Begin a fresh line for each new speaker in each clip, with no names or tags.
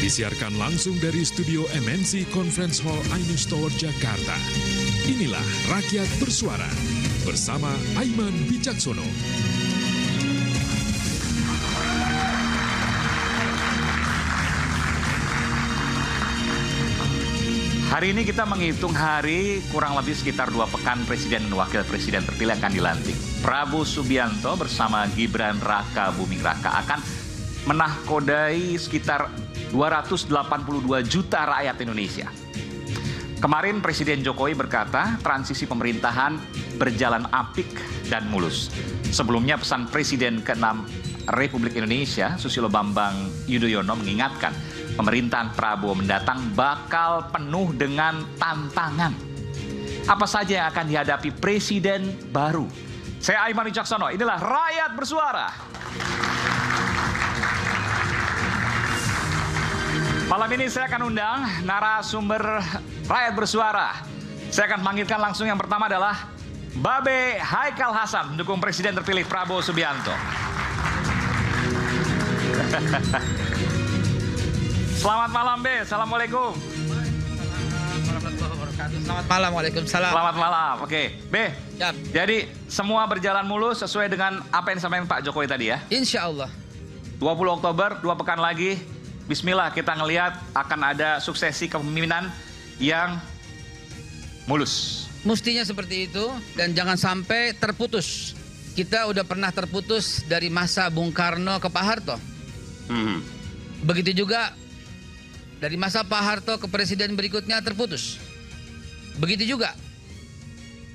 Disiarkan langsung dari studio MNC Conference Hall Ainus Tower, Jakarta. Inilah Rakyat Bersuara bersama Aiman Wicaksono.
Hari ini kita menghitung hari kurang lebih sekitar 2 pekan Presiden dan Wakil Presiden terpilih akan dilantik. Prabowo Subianto bersama Gibran Raka Buming Raka akan menahkodai sekitar 282 juta rakyat Indonesia. Kemarin Presiden Jokowi berkata transisi pemerintahan berjalan apik dan mulus. Sebelumnya pesan Presiden ke-6 Republik Indonesia Susilo Bambang Yudhoyono mengingatkan pemerintahan Prabowo mendatang bakal penuh dengan tantangan. Apa saja yang akan dihadapi Presiden baru? Saya Aiman Wicaksono, inilah Rakyat Bersuara. Malam ini saya akan undang narasumber Rakyat Bersuara. Saya akan panggilkan langsung, yang pertama adalah Babe Haikal Hasan, mendukung Presiden terpilih Prabowo Subianto. Selamat malam, Be. Assalamualaikum.
Selamat malam, waalaikumsalam.
Selamat malam. Oke, Be.
Siap.
Jadi semua berjalan mulus sesuai dengan apa yang disampaikan Pak Jokowi tadi ya?
Insya Allah.
20 Oktober, 2 pekan lagi. Bismillah, kita ngelihat akan ada suksesi kepemimpinan yang mulus.
Mestinya seperti itu dan jangan sampai terputus. Kita udah pernah terputus dari masa Bung Karno ke Pak Harto. Begitu juga dari masa Pak Harto ke presiden berikutnya terputus. Begitu juga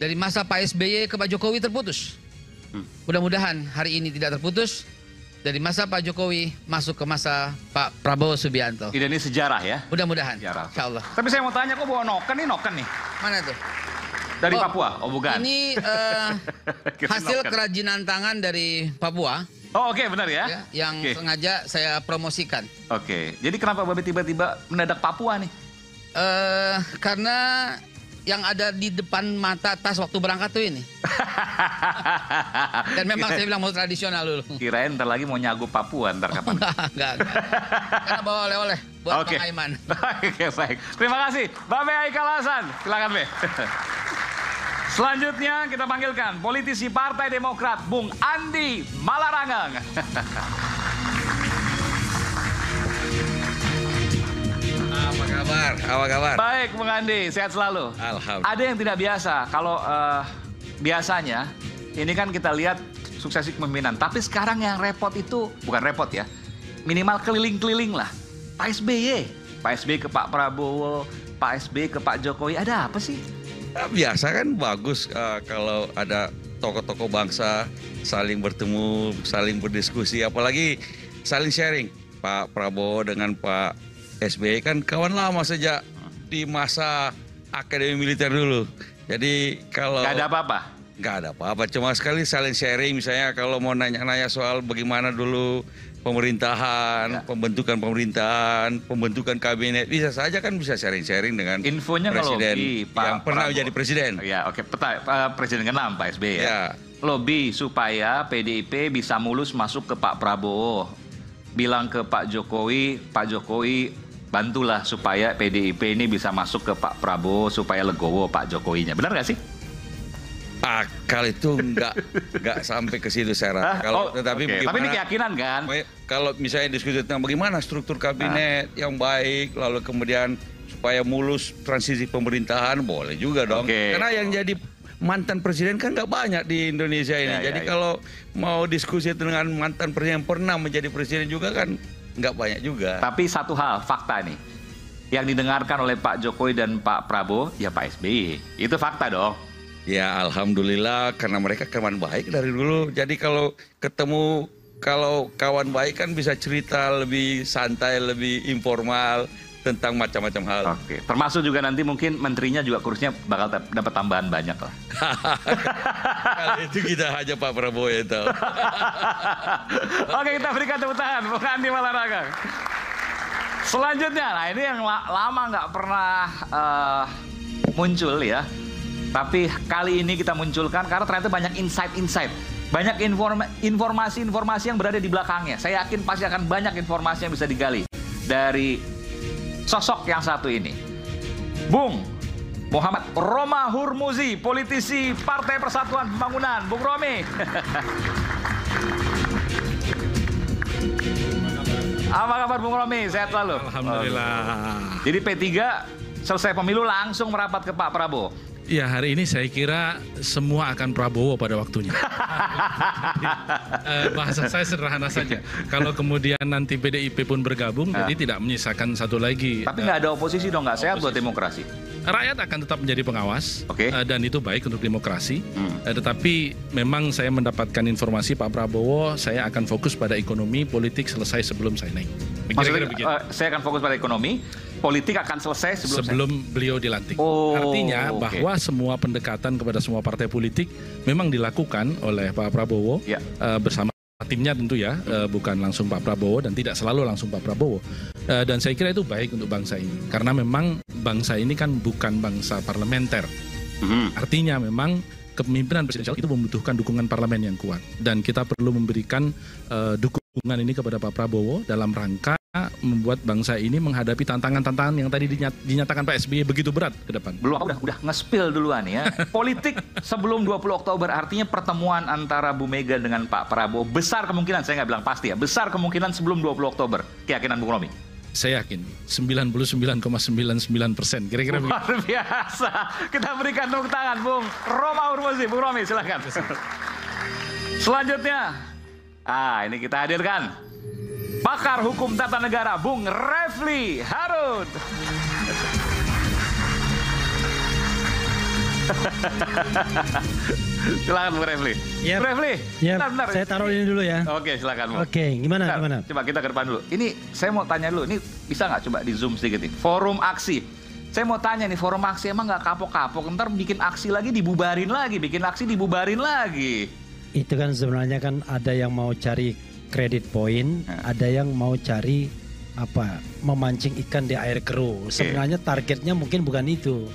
dari masa Pak SBY ke Pak Jokowi terputus. Mudah-mudahan hari ini tidak terputus. Dari masa Pak Jokowi masuk ke masa Pak Prabowo Subianto.
Ini sejarah ya?
Mudah-mudahan.
Sejarah.
Insya Allah.
Tapi saya mau tanya, kok bawa noken nih?
Mana tuh?
Dari Papua? Oh bukan.
Ini hasil kerajinan tangan dari Papua.
Oh oke, benar ya?
Yang sengaja saya promosikan.
Oke. Jadi kenapa Babe tiba-tiba mendadak Papua nih?
Karena yang ada di depan mata tas waktu berangkat tuh ini. Dan memang saya bilang mau tradisional dulu.
Kirain ntar lagi mau nyagu Papua ntar kapan?
Enggak. Karena bawa oleh-oleh buat Bang Aiman.
Oke, baik. Terima kasih. Babe Haikal Hasan. Silakan, Be. Selanjutnya kita panggilkan politisi Partai Demokrat, Bung Andi Malarangeng.
Apa kabar?
Baik, Bung Andi, sehat selalu.
Alhamdulillah.
Ada yang tidak biasa. Kalau biasanya, ini kan kita lihat suksesi kepemimpinan. Tapi sekarang yang repot itu, bukan repot ya, minimal keliling-keliling lah. Pak SBY ke Pak Prabowo, Pak SBY ke Pak Jokowi, ada apa sih?
Biasa kan bagus kalau ada tokoh-tokoh bangsa saling bertemu, saling berdiskusi, apalagi saling sharing. Pak Prabowo dengan Pak SBY kan kawan lama sejak di masa akademi militer dulu. Jadi kalau
Gak ada apa-apa?
Gak ada apa-apa, cuma sekali saling sharing. Misalnya kalau mau nanya-nanya soal bagaimana dulu pemerintahan, pembentukan pemerintahan, pembentukan kabinet, bisa saja kan bisa sharing-sharing dengan
infonya
presiden
Pak
yang pernah
Prabowo
menjadi presiden.
Ya, oke. Presiden ke-6 Pak SBY ya.
Ya.
Lobby supaya PDIP bisa mulus masuk ke Pak Prabowo. Bilang ke Pak Jokowi bantulah supaya PDIP ini bisa masuk ke Pak Prabowo supaya legowo Pak Jokowinya. Benar nggak sih?
Akal itu nggak sampai ke situ saya rasa.
Tapi ini keyakinan kan?
Kalau misalnya diskusi tentang bagaimana struktur kabinet yang baik, lalu kemudian supaya mulus transisi pemerintahan, boleh juga dong. Karena yang jadi mantan presiden kan nggak banyak di Indonesia ini. Jadi kalau mau diskusi dengan mantan presiden yang pernah menjadi presiden juga kan nggak banyak juga.
Tapi satu hal, fakta nih. Yang didengarkan oleh Pak Jokowi dan Pak Prabowo, ya Pak SBY. Itu fakta dong.
Ya alhamdulillah, karena mereka kawan baik dari dulu. Jadi kalau ketemu, kalau kawan baik kan bisa cerita lebih santai, lebih informal tentang macam-macam hal.
Oke, termasuk juga nanti mungkin menterinya juga kursinya bakal dapat tambahan banyak lah.
Kali itu kita hanya Pak Prabowo yang tahu.
Oke, kita berikan tepuk tangan Bung Andi Malarangeng. Selanjutnya, nah ini yang lama nggak pernah muncul ya. Tapi kali ini kita munculkan karena ternyata banyak insight-insight. Banyak informasi-informasi yang berada di belakangnya. Saya yakin pasti akan banyak informasi yang bisa digali dari sosok yang satu ini. Bung Muhammad Roma Hurmuzi, politisi Partai Persatuan Pembangunan. Bung Romi. Apa kabar Bung Romi? Sehat selalu?
Alhamdulillah.
Jadi P3 selesai pemilu langsung merapat ke Pak Prabowo.
Ya, hari ini saya kira semua akan Prabowo pada waktunya. Bahasa saya sederhana saja. Kalau kemudian nanti PDIP pun bergabung, jadi tidak menyisakan satu lagi.
Tapi nggak ada oposisi dong, nggak sehat buat demokrasi.
Rakyat akan tetap menjadi pengawas, dan itu baik untuk demokrasi. Tetapi memang saya mendapatkan informasi Pak Prabowo, saya akan fokus pada ekonomi, politik selesai sebelum saya naik.
Maksudnya saya akan fokus pada ekonomi, politik akan selesai sebelum
beliau dilantik.
Oh,
artinya bahwa semua pendekatan kepada semua partai politik memang dilakukan oleh Pak Prabowo bersama timnya tentu ya, bukan langsung Pak Prabowo dan tidak selalu langsung Pak Prabowo. Dan saya kira itu baik untuk bangsa ini, karena memang bangsa ini kan bukan bangsa parlementer. Artinya memang kepemimpinan presidensial itu membutuhkan dukungan parlemen yang kuat, dan kita perlu memberikan dukungan ini kepada Pak Prabowo dalam rangka membuat bangsa ini menghadapi tantangan-tantangan yang tadi dinyatakan Pak SBY begitu berat ke depan.
Belum, udah nge-spill duluan ya. Politik sebelum 20 Oktober artinya pertemuan antara Bu Mega dengan Pak Prabowo besar kemungkinan, saya nggak bilang pasti ya, besar kemungkinan sebelum 20 Oktober. Keyakinan Bung Romi?
Saya yakin 99,99%, kira-kira begitu.
Luar biasa. Kita berikan tepuk tangan Bung Roma Hurmuzi. Bung Romi silakan. Selanjutnya, ini kita hadirkan pakar hukum tata negara Bung Refli Harun. Silakan Bung Refli.
Yep.
Refli,
yep.
bentar.
Saya taruh ini dulu ya.
Oke, silakan Bung.
Oke, gimana?
Coba kita ke depan dulu. Ini saya mau tanya dulu, ini bisa nggak coba di zoom sedikit nih? Forum aksi. Saya mau tanya nih, forum aksi emang nggak kapok-kapok? Ntar bikin aksi lagi dibubarin lagi, bikin aksi dibubarin lagi.
Itu kan sebenarnya kan ada yang mau cari kredit poin, ada yang mau cari memancing ikan di air keruh. Sebenarnya targetnya mungkin bukan itu.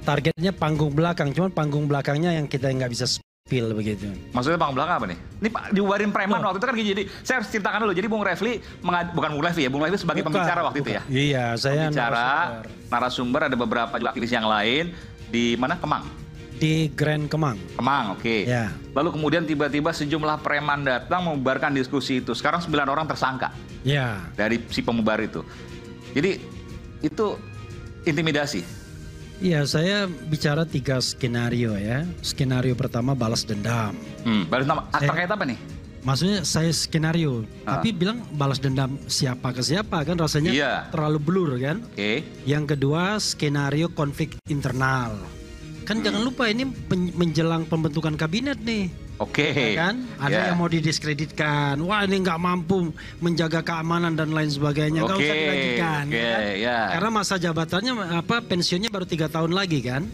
Targetnya panggung belakang, cuman panggung belakangnya yang kita nggak bisa spill begitu.
Maksudnya panggung belakang apa nih? Ini Pak dibubarin preman waktu itu kan gini. Jadi saya harus ceritakan dulu. Jadi Bung Refli, bukan Bung Refli ya, Bung Refli sebagai pembicara waktu itu ya.
Iya, saya
pembicara, narasumber, ada beberapa juga aktivis yang lain di mana Kemang.
Di Grand Kemang.
Kemang, oke.
Ya.
Lalu kemudian tiba-tiba sejumlah preman datang membubarkan diskusi itu. Sekarang 9 orang tersangka.
Ya.
Dari si pemubar itu. Jadi itu intimidasi.
Iya, saya bicara 3 skenario ya. Skenario pertama balas dendam.
Balas dendam terkait apa nih?
Maksudnya saya skenario, tapi bilang balas dendam siapa ke siapa kan rasanya terlalu blur kan. Yang kedua skenario konflik internal. Kan jangan lupa ini menjelang pembentukan kabinet nih. Ya kan? Ada yang mau didiskreditkan. Wah, ini nggak mampu menjaga keamanan dan lain sebagainya. Nggak usah dilanjutkan. Karena masa jabatannya pensiunnya baru 3 tahun lagi kan.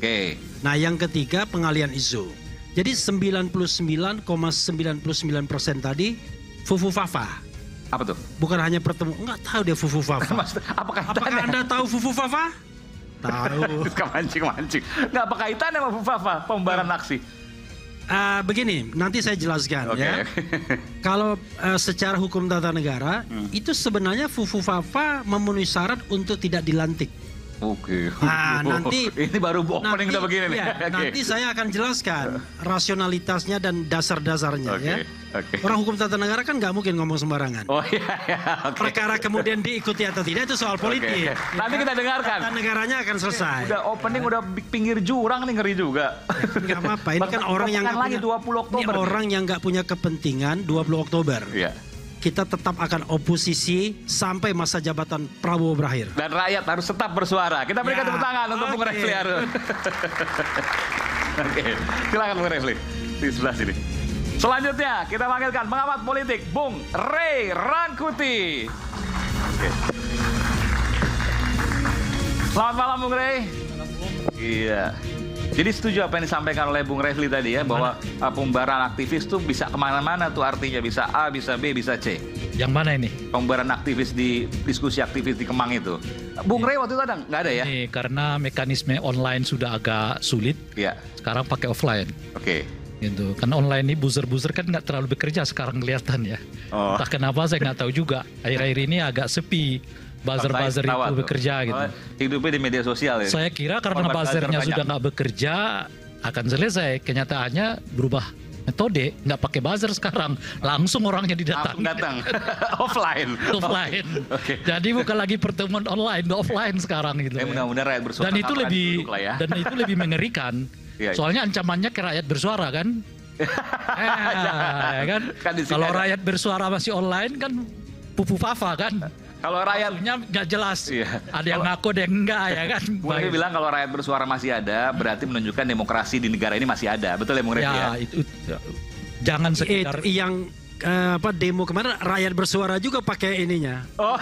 Nah, yang ketiga pengalian isu. Jadi 99,99% tadi fufu fafa.
Apa tuh?
Bukan hanya pertemuan. Nggak tahu dia fufu fafa. Apakah Anda tahu fufu fafa? Tahu.
Mancing-mancing. Nggak apa kaitannya sama fufu fafa pembubaran aksi?
Begini, nanti saya jelaskan ya. Kalau secara hukum tata negara itu sebenarnya fufu fafa memenuhi syarat untuk tidak dilantik. Nanti
ini baru opening udah begini nih.
Nanti saya akan jelaskan rasionalitasnya dan dasar-dasarnya ya. Orang hukum tata negara kan nggak mungkin ngomong sembarangan. Perkara kemudian diikuti atau tidak itu soal politik.
Nanti kita dengarkan.
Tata negaranya akan selesai.
Udah opening udah pinggir jurang nih, ngeri juga.
Nggak apa-apa. Ini kan orang yang nggak punya kepentingan 20 Oktober. Kita tetap akan oposisi sampai masa jabatan Prabowo berakhir.
Dan rakyat harus tetap bersuara. Kita berikan tepuk tangan untuk Bung Refli Harun. Silakan Bung Refli di sebelah sini. Selanjutnya kita panggilkan pengamat politik Bung Ray Rangkuti. Selamat malam Bung Ray. Iya. Jadi setuju apa yang disampaikan oleh Bung Refli tadi ya, bahwa pembubaran aktivis tuh bisa kemana-mana tuh, artinya bisa A, bisa B, bisa C.
Yang mana ini?
Pembubaran aktivis di diskusi aktivis di Kemang itu. Bung Ray waktu itu ada nggak ada ya?
Ini karena mekanisme online sudah agak sulit. Sekarang pakai offline. Gitu. Kan online ini buzzer-buzzer kan nggak terlalu bekerja sekarang kelihatan ya. Entah kenapa saya nggak tahu juga. Akhir-akhir ini agak sepi buzzer itu bekerja gitu.
Hidupnya di media sosial ya.
Saya kira karena buzzernya sudah nggak bekerja akan selesai. Kenyataannya berubah metode, nggak pakai buzzer sekarang, langsung orangnya didatangi.
Langsung datang, offline.
Okay. Jadi bukan lagi pertemuan online, offline sekarang gitu.
Mudah-mudahan rakyat bersuara.
Dan itu lebih mengerikan. Soalnya ancamannya ke rakyat bersuara kan. Kan kalau rakyat bersuara masih online kan pupu fafa kan.
Kalau rakyatnya
nggak jelas, ada yang ngaku, ada yang enggak ya kan.
Mungkin bilang kalau rakyat bersuara masih ada, berarti menunjukkan demokrasi di negara ini masih ada, betul ya Bung Refy?
Ya, itu jangan sekedar
yang demo kemarin rakyat bersuara juga pakai ininya.
Oh,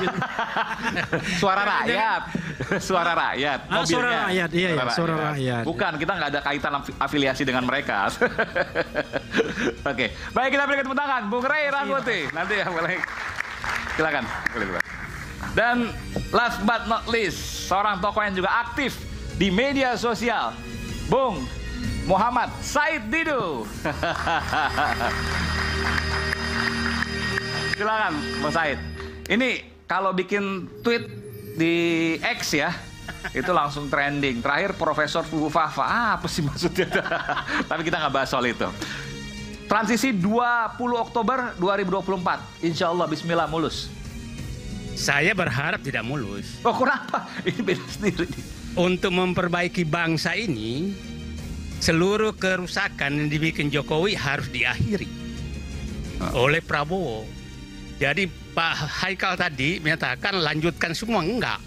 suara rakyat, suara rakyat.
Suara rakyat, suara rakyat.
Bukan, kita nggak ada kaitan afiliasi dengan mereka. Oke, baik, kita berikan tepuk tangan, Bung Ray Rangkuti. Nanti yang boleh, silakan. Dan last but not least, seorang tokoh yang juga aktif di media sosial, Bung Muhammad Said Didu. Silakan, Bung Said. Ini kalau bikin tweet di X ya, itu langsung trending. Terakhir Profesor Fufu Fafa, apa sih maksudnya? Tapi kita nggak bahas soal itu. Transisi 20 Oktober 2024, insya Allah Bismillah mulus.
Saya berharap tidak mulus.
Oh, kenapa? Ini beda sendiri.
Untuk memperbaiki bangsa ini, seluruh kerusakan yang dibikin Jokowi harus diakhiri oleh Prabowo. Jadi Pak Haikal tadi menyatakan lanjutkan semua, enggak.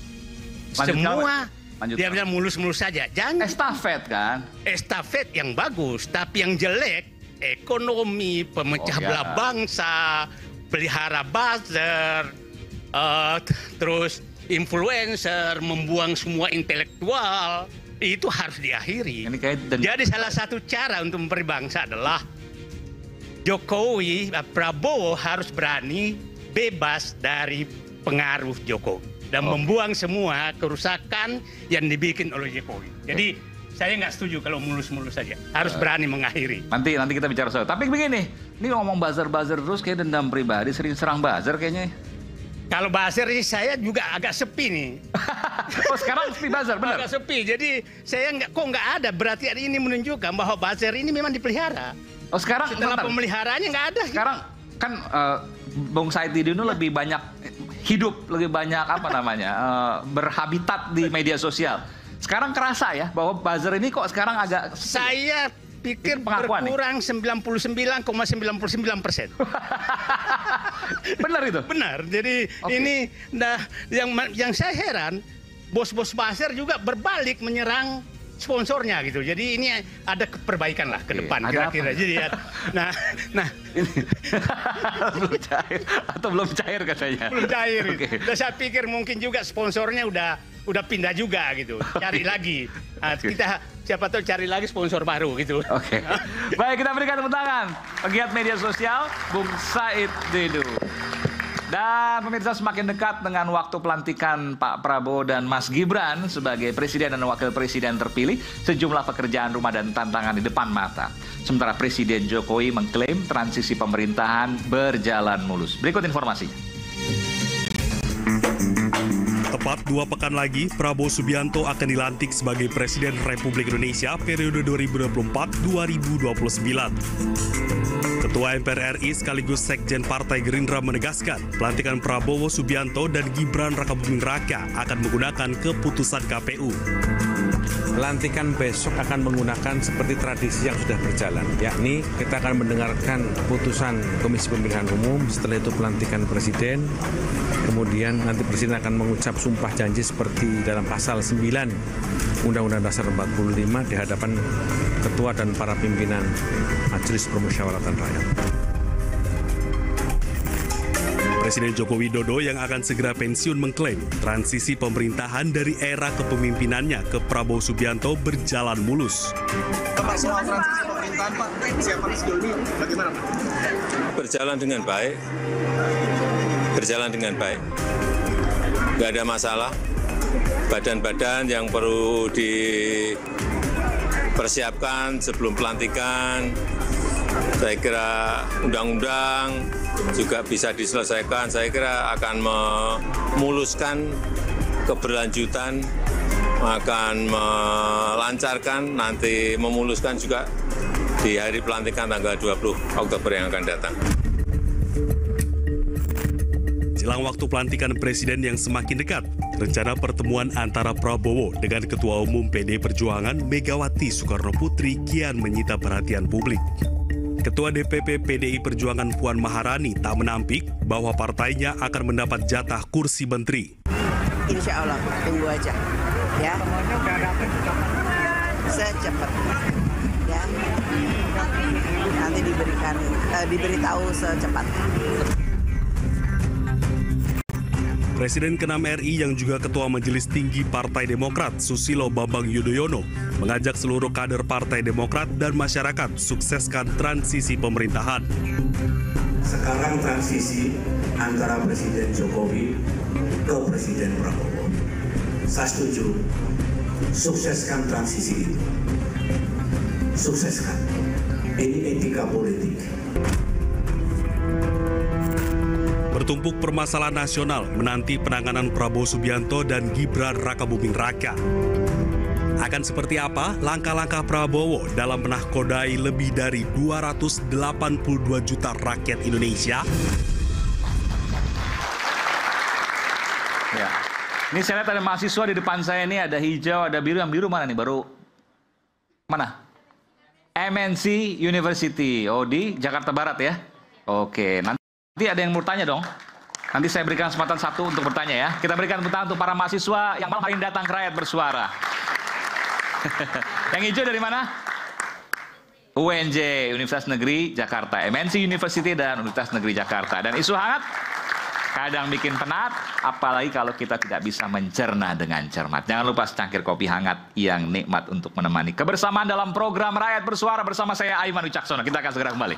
Semua dia bilang mulus-mulus saja. Jangan
estafet kan?
Estafet yang bagus, tapi yang jelek ekonomi, pemecah belah bangsa, pelihara buzzer, terus influencer, membuang semua intelektual, itu harus diakhiri. Jadi salah satu cara untuk memberi bangsa adalah Jokowi, Prabowo harus berani bebas dari pengaruh Jokowi dan membuang semua kerusakan yang dibikin oleh Jokowi. Jadi saya nggak setuju kalau mulus-mulus saja. Harus berani mengakhiri.
Nanti kita bicara soal. Tapi begini, ini ngomong buzzer terus kayak dendam pribadi, sering serang buzzer kayaknya.
Kalau buzzer sih saya juga agak sepi nih.
Oh, sekarang sepi buzzer, benar?
Agak sepi. Jadi saya nggak ada. Berarti ini menunjukkan bahwa buzzer ini memang dipelihara.
Oh, sekarang
setelah pemeliharaannya nggak ada.
Sekarang kan Bung Said Didu lebih banyak hidup, lebih banyak berhabitat di media sosial. Sekarang kerasa ya bahwa buzzer ini kok sekarang agak
saya pikir berkurang 99,99%.
Benar itu?
Benar. Jadi ini yang saya heran, bos-bos buzzer juga berbalik menyerang sponsornya gitu. Jadi ini ada perbaikan lah ke depan kira-kira. Jadi nah
belum cair atau belum cair katanya.
Belum cair. Dan saya pikir mungkin juga sponsornya udah pindah juga gitu. Cari lagi. Nah, kita siapa tahu cari lagi sponsor baru gitu.
Baik, kita berikan tepuk tangan pegiat media sosial Bung Said Didu. Dan pemirsa, semakin dekat dengan waktu pelantikan Pak Prabowo dan Mas Gibran sebagai Presiden dan Wakil Presiden terpilih, sejumlah pekerjaan rumah dan tantangan di depan mata. Sementara Presiden Jokowi mengklaim transisi pemerintahan berjalan mulus. Berikut informasinya.
Tepat 2 pekan lagi, Prabowo Subianto akan dilantik sebagai Presiden Republik Indonesia periode 2024-2029. Ketua MPR RI sekaligus Sekjen Partai Gerindra menegaskan, pelantikan Prabowo Subianto dan Gibran Rakabuming Raka akan menggunakan keputusan KPU.
Pelantikan besok akan menggunakan seperti tradisi yang sudah berjalan, yakni kita akan mendengarkan putusan Komisi Pemilihan Umum, setelah itu pelantikan Presiden, kemudian nanti Presiden akan mengucap sumpah janji seperti dalam pasal 9 Undang-Undang Dasar 45 di hadapan Ketua dan para pimpinan Majelis Permusyawaratan Rakyat.
Presiden Joko Widodo yang akan segera pensiun mengklaim transisi pemerintahan dari era kepemimpinannya ke Prabowo Subianto berjalan mulus.
Pak, soal transisi pemerintahan, Pak, siapa sejauh ini bagaimana, Pak?
Berjalan dengan baik. Berjalan dengan baik. Nggak ada masalah. Badan-badan yang perlu dipersiapkan sebelum pelantikan Saya kira undang-undang juga bisa diselesaikan. Saya kira akan memuluskan keberlanjutan, akan melancarkan, nanti memuluskan juga di hari pelantikan tanggal 20 Oktober yang akan datang.
Jelang waktu pelantikan presiden yang semakin dekat, rencana pertemuan antara Prabowo dengan Ketua Umum PD Perjuangan Megawati Soekarnoputri kian menyita perhatian publik. Ketua DPP PDI Perjuangan Puan Maharani tak menampik bahwa partainya akan mendapat jatah kursi menteri.
Insya Allah, tunggu aja. Ya, secepatnya. Ya, nanti diberitahu secepatnya.
Presiden ke-6 RI yang juga Ketua Majelis Tinggi Partai Demokrat Susilo Bambang Yudhoyono mengajak seluruh kader Partai Demokrat dan masyarakat sukseskan transisi pemerintahan.
Sekarang transisi antara Presiden Jokowi ke Presiden Prabowo. Saya setuju, sukseskan transisi itu. Sukseskan. Ini etika politik.
Bertumpuk permasalahan nasional menanti penanganan Prabowo Subianto dan Gibran Rakabuming Raka. Akan seperti apa langkah-langkah Prabowo dalam menahkodai lebih dari 282 juta rakyat Indonesia?
Ya. Ini saya lihat ada mahasiswa di depan saya ini, ada hijau, ada biru. Yang biru mana nih? Baru mana? MNC University. Oh, di Jakarta Barat ya. Oke, nanti ada yang mau tanya dong. Nanti saya berikan kesempatan satu untuk bertanya ya. Kita berikan kesempatan untuk para mahasiswa yang malam hari ini datang ke Rakyat Bersuara. Yang hijau dari mana? UNJ, Universitas Negeri Jakarta. MNC University dan Universitas Negeri Jakarta. Dan isu hangat kadang bikin penat, apalagi kalau kita tidak bisa mencerna dengan cermat. Jangan lupa secangkir kopi hangat yang nikmat untuk menemani kebersamaan dalam program Rakyat Bersuara bersama saya Aiman Wicaksono. Kita akan segera kembali.